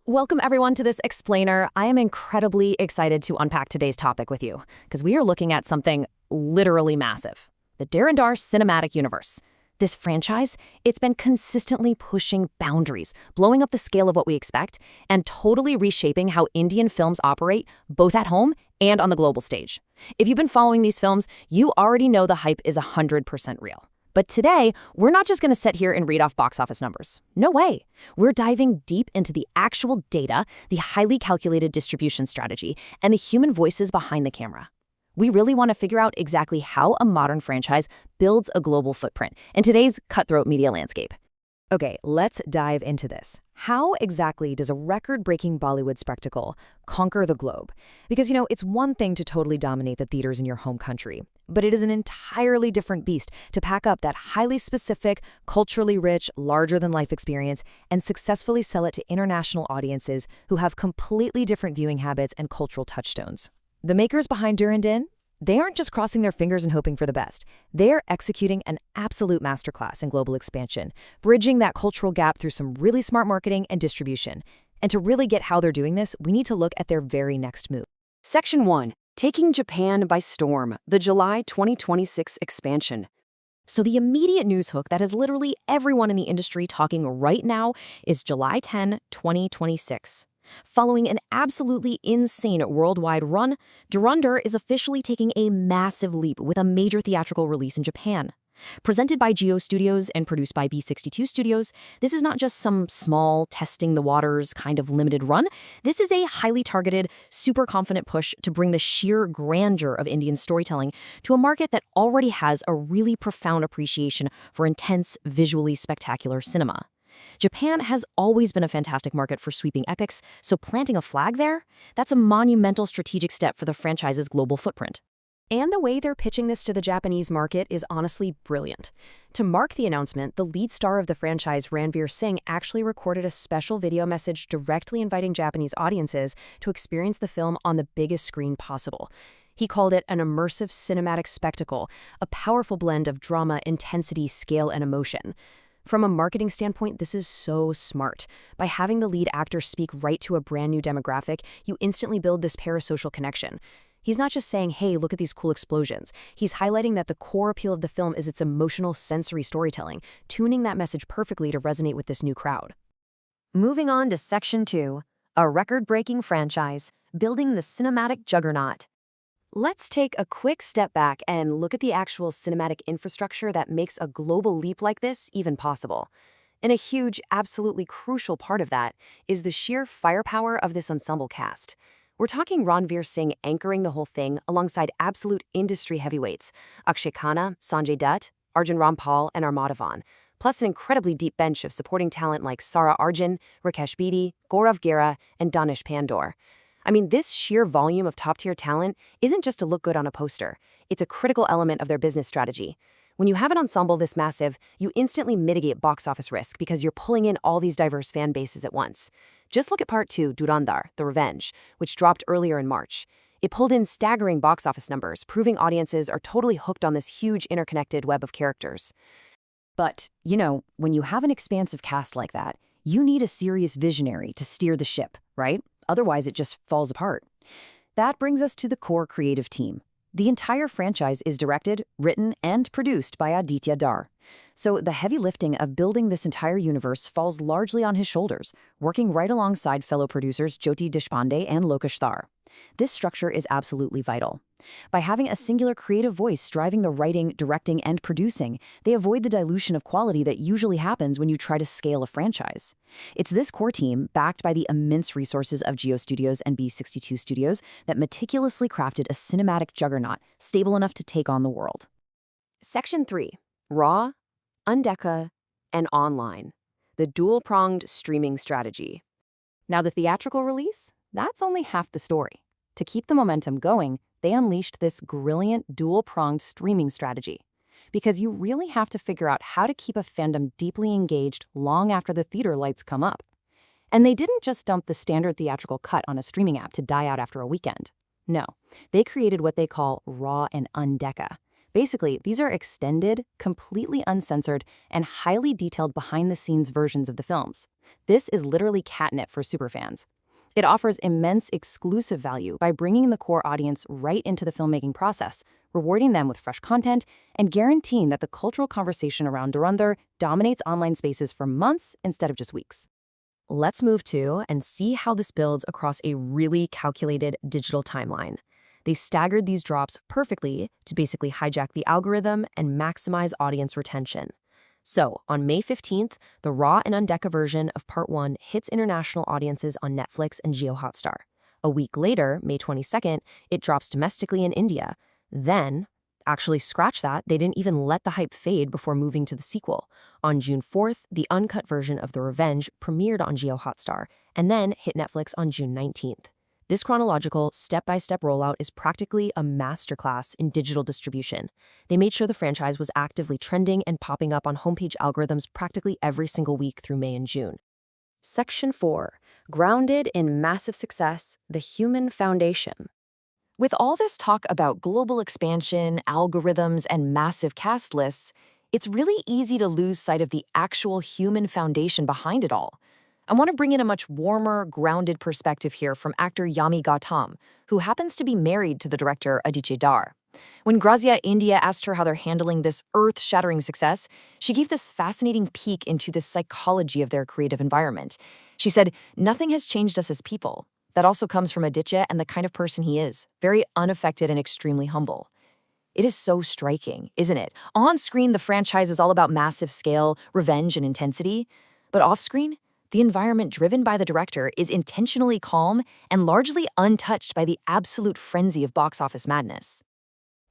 Welcome everyone to this explainer. I am incredibly excited to unpack today's topic with you because we are looking at something literally massive. The Dhurandhar Cinematic Universe. This franchise, it's been consistently pushing boundaries, blowing up the scale of what we expect, and totally reshaping how Indian films operate, both at home and on the global stage. If you've been following these films, you already know the hype is 100% real. But today, we're not just going to sit here and read off box office numbers. No way. We're diving deep into the actual data, the highly calculated distribution strategy, and the human voices behind the camera. We really want to figure out exactly how a modern franchise builds a global footprint in today's cutthroat media landscape. Okay, let's dive into this. How exactly does a record-breaking Bollywood spectacle conquer the globe? Because, it's one thing to totally dominate the theaters in your home country, but it is an entirely different beast to pack up that highly specific, culturally rich, larger-than-life experience and successfully sell it to international audiences who have completely different viewing habits and cultural touchstones. The makers behind Dhurandhar, they aren't just crossing their fingers and hoping for the best. They're executing an absolute masterclass in global expansion, bridging that cultural gap through some really smart marketing and distribution. And to really get how they're doing this, we need to look at their very next move. Section 1. Taking Japan by Storm, the July 2026 expansion. So the immediate news hook that has literally everyone in the industry talking right now is July 10, 2026. Following an absolutely insane worldwide run, Dhurandhar is officially taking a massive leap with a major theatrical release in Japan. Presented by Geo Studios and produced by B62 Studios, this is not just some small, testing the waters kind of limited run. This is a highly targeted, super confident push to bring the sheer grandeur of Indian storytelling to a market that already has a really profound appreciation for intense, visually spectacular cinema. Japan has always been a fantastic market for sweeping epics, so planting a flag there, that's a monumental strategic step for the franchise's global footprint. And the way they're pitching this to the Japanese market is honestly brilliant. To mark the announcement, the lead star of the franchise, Ranveer Singh, actually recorded a special video message directly inviting Japanese audiences to experience the film on the biggest screen possible. He called it an immersive cinematic spectacle, a powerful blend of drama, intensity, scale, and emotion. From a marketing standpoint, this is so smart. By having the lead actor speak right to a brand new demographic, you instantly build this parasocial connection. He's not just saying, hey, look at these cool explosions. He's highlighting that the core appeal of the film is its emotional sensory storytelling, tuning that message perfectly to resonate with this new crowd. Moving on to Section 2, a record-breaking franchise, building the cinematic juggernaut. Let's take a quick step back and look at the actual cinematic infrastructure that makes a global leap like this even possible. And a huge, absolutely crucial part of that is the sheer firepower of this ensemble cast. We're talking Ranveer Singh anchoring the whole thing alongside absolute industry heavyweights, Akshay Khanna, Sanjay Dutt, Arjun Rampal, and Armadavan, plus an incredibly deep bench of supporting talent like Sara Arjun, Rakesh Bedi, Gaurav Gera, and Danish Pandor. I mean, this sheer volume of top-tier talent isn't just to look good on a poster. It's a critical element of their business strategy. When you have an ensemble this massive, you instantly mitigate box office risk because you're pulling in all these diverse fan bases at once. Just look at Part 2, Dhurandhar, The Revenge, which dropped earlier in March. It pulled in staggering box office numbers, proving audiences are totally hooked on this huge interconnected web of characters. But, when you have an expansive cast like that, you need a serious visionary to steer the ship, right? Otherwise, it just falls apart. That brings us to the core creative team. The entire franchise is directed, written, and produced by Aditya Dar. So the heavy lifting of building this entire universe falls largely on his shoulders, working right alongside fellow producers Jyoti Deshpande and Lokesh Thar. This structure is absolutely vital. By having a singular creative voice driving the writing, directing, and producing, they avoid the dilution of quality that usually happens when you try to scale a franchise. It's this core team, backed by the immense resources of Geo Studios and B62 Studios, that meticulously crafted a cinematic juggernaut stable enough to take on the world. Section 3. Raw, Undecca, and Online. The dual-pronged streaming strategy. Now the theatrical release? That's only half the story. To keep the momentum going, they unleashed this brilliant dual-pronged streaming strategy. Because you really have to figure out how to keep a fandom deeply engaged long after the theater lights come up. And they didn't just dump the standard theatrical cut on a streaming app to die out after a weekend. No, they created what they call Raw and Undecca, Basically, these are extended, completely uncensored, and highly detailed behind-the-scenes versions of the films. This is literally catnip for superfans. It offers immense exclusive value by bringing the core audience right into the filmmaking process, rewarding them with fresh content, and guaranteeing that the cultural conversation around Dhurandhar dominates online spaces for months instead of just weeks. Let's move to and see how this builds across a really calculated digital timeline. They staggered these drops perfectly to basically hijack the algorithm and maximize audience retention. So, on May 15th, the raw and undecca version of Part 1 hits international audiences on Netflix and Jio Hotstar. A week later, May 22nd, it drops domestically in India. Then, actually scratch that, they didn't even let the hype fade before moving to the sequel. On June 4th, the uncut version of The Revenge premiered on Jio Hotstar, and then hit Netflix on June 19th. This chronological, step-by-step rollout is practically a masterclass in digital distribution. They made sure the franchise was actively trending and popping up on homepage algorithms practically every single week through May and June. Section 4. Grounded in massive success, the human foundation. With all this talk about global expansion, algorithms, and massive cast lists, it's really easy to lose sight of the actual human foundation behind it all. I want to bring in a much warmer, grounded perspective here from actor Yami Gautam, who happens to be married to the director Aditya Dar. When Grazia India asked her how they're handling this earth-shattering success, she gave this fascinating peek into the psychology of their creative environment. She said, "Nothing has changed us as people. That also comes from Aditya and the kind of person he is, very unaffected and extremely humble." It is so striking, isn't it? On screen, the franchise is all about massive scale, revenge, and intensity. But off-screen, the environment driven by the director is intentionally calm and largely untouched by the absolute frenzy of box office madness.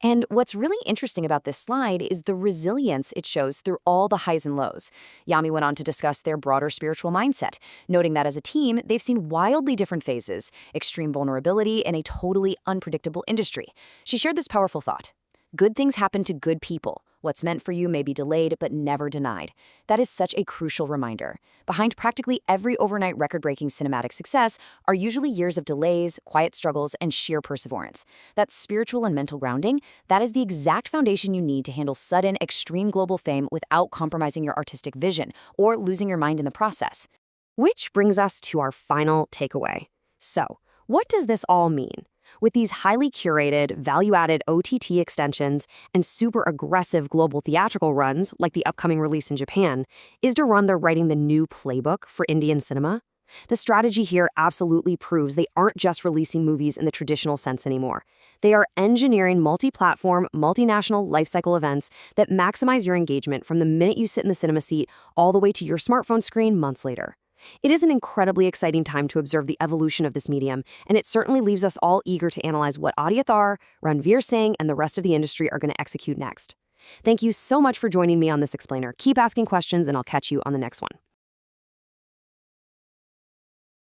And what's really interesting about this slide is the resilience it shows through all the highs and lows. Yami went on to discuss their broader spiritual mindset, noting that as a team, they've seen wildly different phases, extreme vulnerability, and a totally unpredictable industry. She shared this powerful thought. Good things happen to good people. What's meant for you may be delayed, but never denied. That is such a crucial reminder. Behind practically every overnight record-breaking cinematic success are usually years of delays, quiet struggles, and sheer perseverance. That spiritual and mental grounding, that is the exact foundation you need to handle sudden, extreme global fame without compromising your artistic vision or losing your mind in the process. Which brings us to our final takeaway. So, what does this all mean? With these highly curated, value-added OTT extensions and super aggressive global theatrical runs, like the upcoming release in Japan, is Dhurandhar writing the new playbook for Indian cinema? The strategy here absolutely proves they aren't just releasing movies in the traditional sense anymore. They are engineering multi-platform, multinational lifecycle events that maximize your engagement from the minute you sit in the cinema seat all the way to your smartphone screen months later. It is an incredibly exciting time to observe the evolution of this medium, and it certainly leaves us all eager to analyze what Aditya Thar, Ranveer Singh, and the rest of the industry are going to execute next. Thank you so much for joining me on this explainer. Keep asking questions, and I'll catch you on the next one.